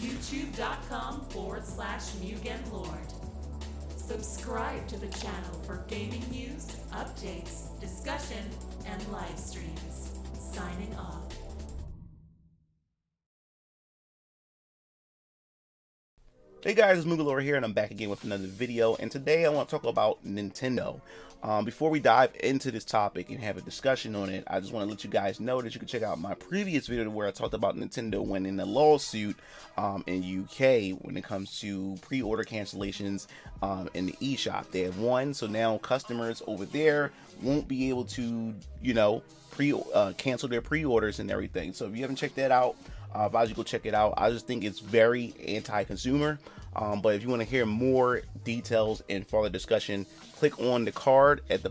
youtube.com/MugenLord. Subscribe to the channel for gaming news, updates, discussion, and live streams. Signing off. Hey guys, it's MugenLord here, and I'm back again with another video. And today I want to talk about Nintendo. Before we dive into this topic and have a discussion on it, I just want to let you guys know that you can check out my previous video where I talked about Nintendo winning a lawsuit in UK when it comes to pre-order cancellations in the eShop. They have won, so now customers over there won't be able to, cancel their pre-orders and everything. So if you haven't checked that out, I advise you go check it out. I just think it's very anti-consumer. But if you want to hear more details and further discussion, click on the card at the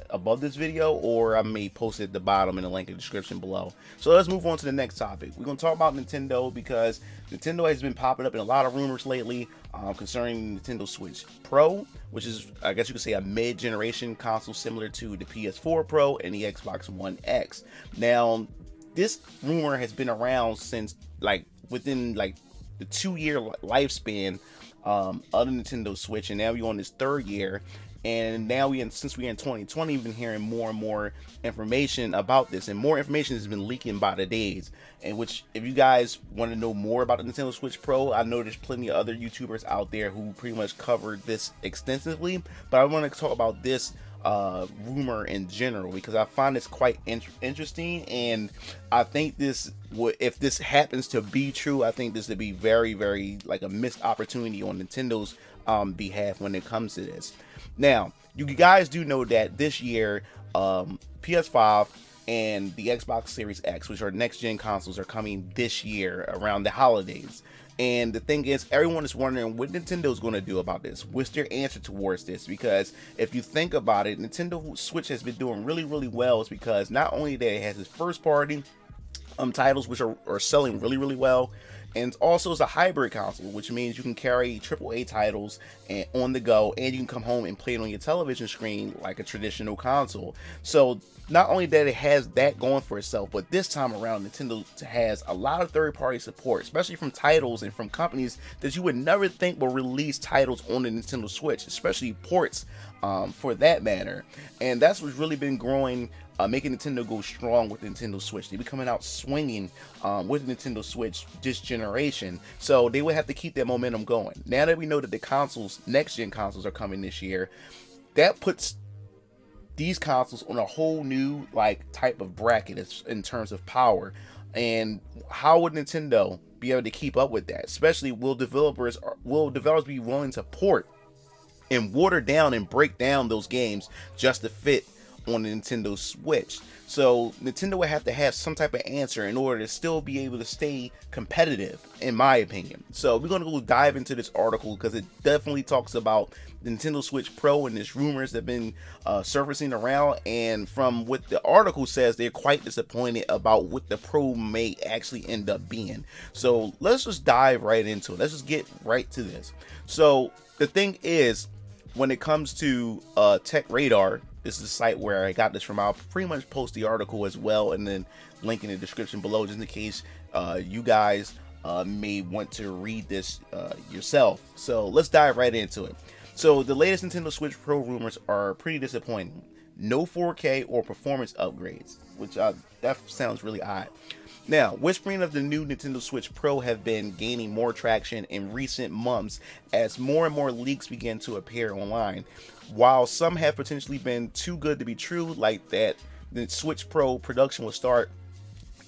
above this video, or I may post it at the bottom in the link in the description below. So let's move on to the next topic. We're going to talk about Nintendo because Nintendo has been popping up in a lot of rumors lately concerning Nintendo Switch Pro, which is, I guess you could say, a mid-generation console similar to the PS4 Pro and the Xbox One X. Now, this rumor has been around since within the 2-year lifespan of the Nintendo Switch, and now we're on this 3rd year. And now since we're in 2020, we've been hearing more and more information about this, and more information has been leaking by the days. And which, if you guys want to know more about the Nintendo Switch Pro, I know there's plenty of other YouTubers out there who pretty much covered this extensively, but I want to talk about this rumor in general because I find this quite interesting, and I think this if this happens to be true, I think this would be very, very like a missed opportunity on Nintendo's behalf when it comes to this. Now, you guys do know that this year PS5 and the Xbox Series X, which are next gen consoles, are coming this year around the holidays. And the thing is, everyone is wondering what Nintendo's going to do about this. What's their answer towards this? Because if you think about it, Nintendo Switch has been doing really, really well. It's because not only that it has its first party titles, which are selling really, really well, and also it's a hybrid console, which means you can carry AAA titles on the go, and you can come home and play it on your television screen like a traditional console. So not only that it has that going for itself, but this time around Nintendo has a lot of third-party support, especially from titles and from companies that you would never think will release titles on the Nintendo Switch, especially ports for that matter. And that's what's really been growing, making Nintendo go strong with Nintendo Switch. They'll be coming out swinging with Nintendo Switch this generation, so they would have to keep that momentum going. Now that we know that the consoles, next-gen consoles, are coming this year, that puts these consoles on a whole new type of bracket in terms of power. And how would Nintendo be able to keep up with that? Especially, will developers be willing to port and water down and break down those games just to fit on the Nintendo Switch? So Nintendo would have to have some type of answer in order to still be able to stay competitive, in my opinion. So we're going to go dive into this article because it definitely talks about the Nintendo Switch Pro, and there's rumors that have been surfacing around, and from what the article says, they're quite disappointed about what the Pro may actually end up being. So let's just dive right into it. Let's just get right to this. So the thing is, when it comes to Tech Radar, this is a site where I got this from. I'll pretty much post the article as well, and then link in the description below, just in case you guys may want to read this yourself. So let's dive right into it. So the latest Nintendo Switch Pro rumors are pretty disappointing. No 4K or performance upgrades, which that sounds really odd. Now, whispering of the new Nintendo Switch Pro have been gaining more traction in recent months as more and more leaks begin to appear online. While some have potentially been too good to be true, like that the Switch Pro production will start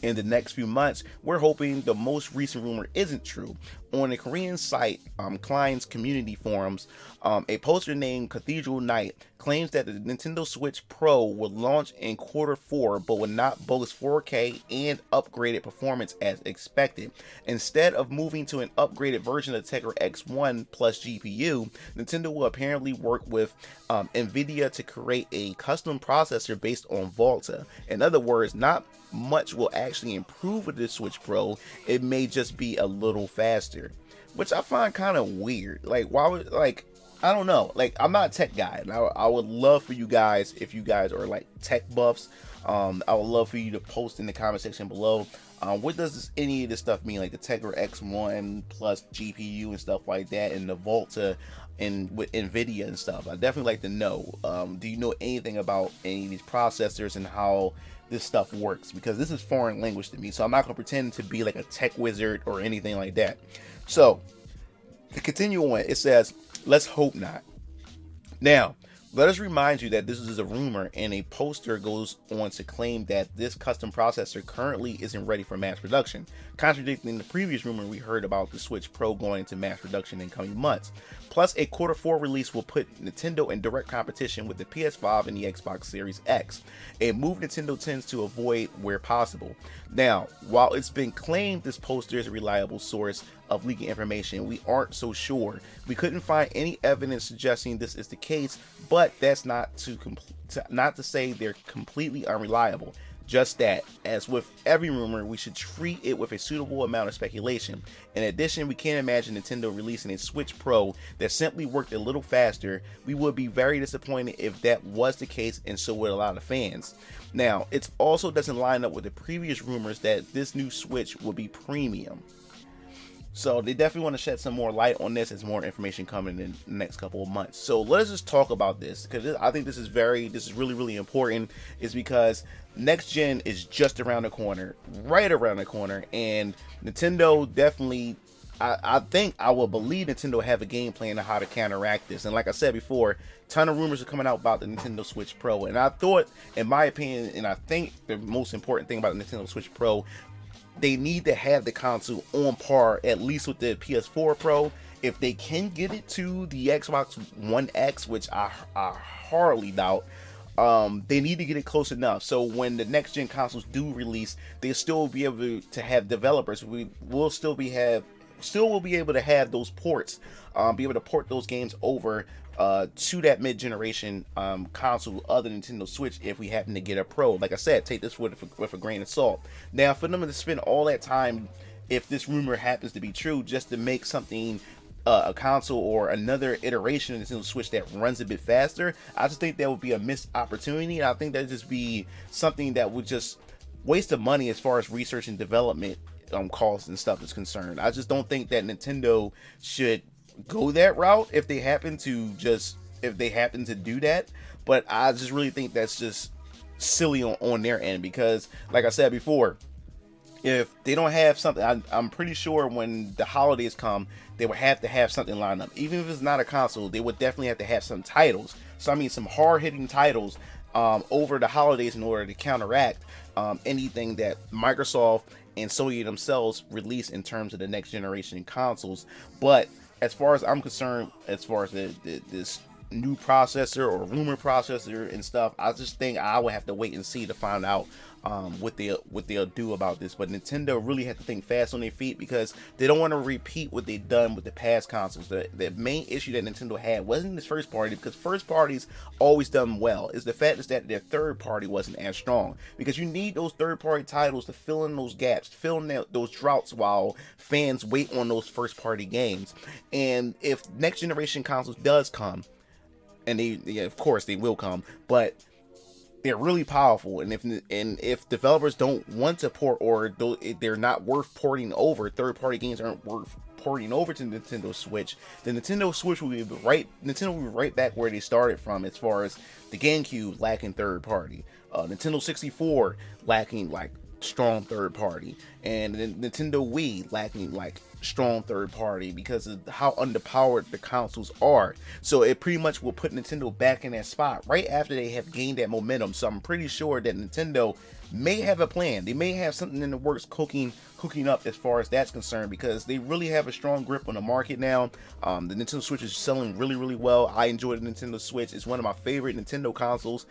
in the next few months, we're hoping the most recent rumor isn't true. On the Korean site Klein's community forums, a poster named Cathedral Knight claims that the Nintendo Switch Pro will launch in Q4 but will not boast 4K and upgraded performance as expected. Instead of moving to an upgraded version of the Tegra X1 plus GPU, Nintendo will apparently work with NVIDIA to create a custom processor based on Volta. In other words, not much will actually improve with this Switch Pro. It may just be a little faster, which I find kind of weird. Why would, I don't know. I'm not a tech guy, and I would love for you guys, if you guys are tech buffs, I would love for you to post in the comment section below What does any of this stuff mean, like the Tegra X1 plus GPU and stuff like that, and the Volta and with NVIDIA and stuff? I definitely like to know. Do you know anything about any of these processors and how this stuff works? Because this is foreign language to me, so I'm not going to pretend to be like a tech wizard or anything like that. So, to continue on, it says, let's hope not. Now, let us remind you that this is a rumor, and a poster goes on to claim that this custom processor currently isn't ready for mass production, contradicting the previous rumor we heard about the Switch Pro going into mass production in coming months. Plus, a Q4 release will put Nintendo in direct competition with the PS5 and the Xbox Series X, a move Nintendo tends to avoid where possible. Now, while it's been claimed this poster is a reliable source of leaking information, we aren't so sure. We couldn't find any evidence suggesting this is the case, but that's not to say they're completely unreliable. Just that, as with every rumor, we should treat it with a suitable amount of speculation. In addition, we can't imagine Nintendo releasing a Switch Pro that simply worked a little faster. We would be very disappointed if that was the case, and so would a lot of fans. Now, it also doesn't line up with the previous rumors that this new Switch will be premium. So they definitely want to shed some more light on this as more information coming in the next couple of months. So let's just talk about this, because I think this is really, really important, is because next gen is just around the corner, right around the corner, and Nintendo definitely, I think, I will believe Nintendo have a game plan on how to counteract this. And like I said before, ton of rumors are coming out about the Nintendo Switch Pro, and I thought, in my opinion, and I think the most important thing about the Nintendo Switch Pro, they need to have the console on par at least with the PS4 Pro. If they can get it to the Xbox One X, which I hardly doubt, they need to get it close enough so when the next gen consoles do release, they'll still be able to have developers. We will still be able to have those ports, be able to port those games over to that mid-generation console other than Nintendo Switch if we happen to get a Pro. Like I said, take this with a grain of salt. Now, for them to spend all that time, if this rumor happens to be true, just to make something, a console or another iteration of Nintendo Switch that runs a bit faster, I just think that would be a missed opportunity. I think that would just be something that would just waste of money as far as research and development costs and stuff is concerned. I just don't think that Nintendo should go that route if they happen to do that. But I just really think that's just silly on their end, because like I said before, if they don't have something, I'm pretty sure when the holidays come, they would have to have something lined up. Even if it's not a console, they would definitely have to have some titles. So I mean, some hard-hitting titles over the holidays in order to counteract anything that Microsoft and Sony themselves release in terms of the next generation consoles. But as far as I'm concerned, as far as this new processor or rumor processor and stuff, I just think I would have to wait and see to find out what they'll do about this. But Nintendo really have to think fast on their feet, because they don't want to repeat what they've done with the past consoles. The main issue that Nintendo had wasn't this first party, because first parties always done well. Is the fact is that their third party wasn't as strong, because you need those third party titles to fill in those gaps, fill in those droughts while fans wait on those first party games. And if next generation consoles does come, and of course they will come, but they're really powerful, and if developers don't want to port, or they're not worth porting over, third-party games aren't worth porting over to Nintendo Switch, then Nintendo Switch will be right back where they started from, as far as the GameCube lacking third party, Nintendo 64 lacking like strong third party, and Nintendo Wii lacking like strong third party because of how underpowered the consoles are. So it pretty much will put Nintendo back in that spot right after they have gained that momentum. So I'm pretty sure that Nintendo may have a plan. They may have something in the works cooking up as far as that's concerned, because they really have a strong grip on the market now. The Nintendo Switch is selling really, really well. I enjoy the Nintendo Switch. It's one of my favorite Nintendo consoles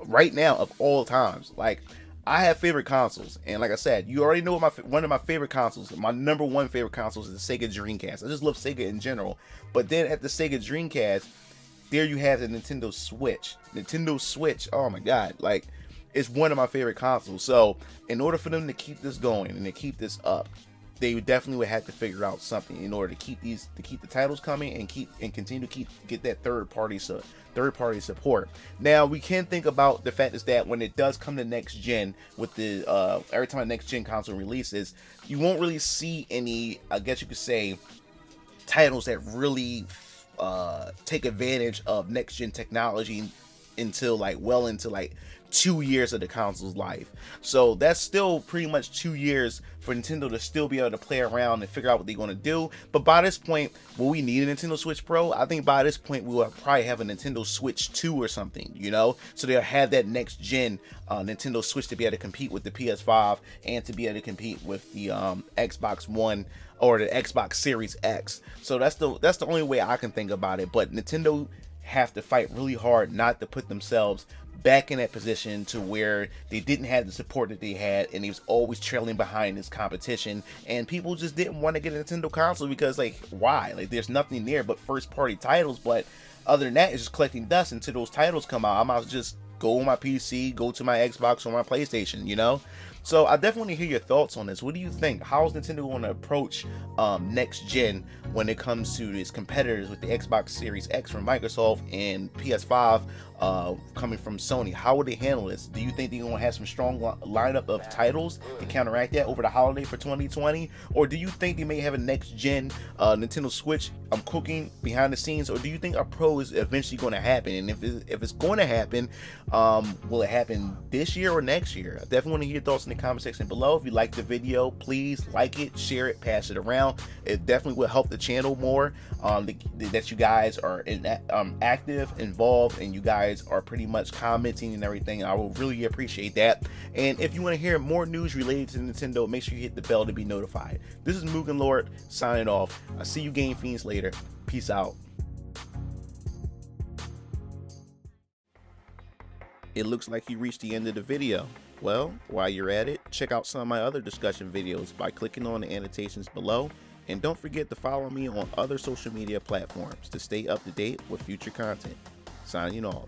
right now of all times. Like, I have favorite consoles, and like I said, you already know one of my favorite consoles. My number one favorite consoles is the Sega Dreamcast. I just love Sega in general. But then at the Sega Dreamcast, there you have the Nintendo Switch. Nintendo Switch, oh my god, like, it's one of my favorite consoles. So in order for them to keep this going and to keep this up, they definitely would have to figure out something in order to keep the titles coming and continue to get that third party support. Now we can think about the fact is that when it does come to next gen, with the every time a next gen console releases, you won't really see any, I guess you could say, titles that really take advantage of next gen technology until well into 2 years of the console's life. So that's still pretty much 2 years for Nintendo to still be able to play around and figure out what they're going to do. But by this point, will we need a Nintendo Switch Pro? I think by this point we will probably have a Nintendo Switch 2 or something, so they'll have that next gen Nintendo Switch to be able to compete with the PS5 and to be able to compete with the Xbox One or the Xbox Series X. So that's the only way I can think about it. But Nintendo have to fight really hard not to put themselves back in that position to where they didn't have the support that they had, and he was always trailing behind this competition, and people just didn't want to get a Nintendo console because why? There's nothing there but first party titles, but other than that, it's just collecting dust until those titles come out. I might just go on my PC, go to my Xbox or my PlayStation, So I definitely hear your thoughts on this. What do you think? How is Nintendo going to approach next gen when it comes to its competitors with the Xbox Series X from Microsoft and PS5 coming from Sony? How would they handle this? Do you think they're going to have some strong lineup of titles to counteract that over the holiday for 2020? Or do you think they may have a next gen Nintendo Switch cooking behind the scenes? Or do you think a Pro is eventually going to happen? And if it's going to happen, will it happen this year or next year? I definitely want to hear your thoughts in the comment section below. If you like the video, please like it, share it, pass it around. It definitely will help the channel more, that you guys are active, involved, and you guys are pretty much commenting and everything. I will really appreciate that. And if you want to hear more news related to Nintendo, make sure you hit the bell to be notified. This is MugenLord signing off. I'll see you Game Fiends later. Peace out. It looks like you reached the end of the video. Well, while you're at it, check out some of my other discussion videos by clicking on the annotations below, and don't forget to follow me on other social media platforms to stay up to date with future content. Signing off.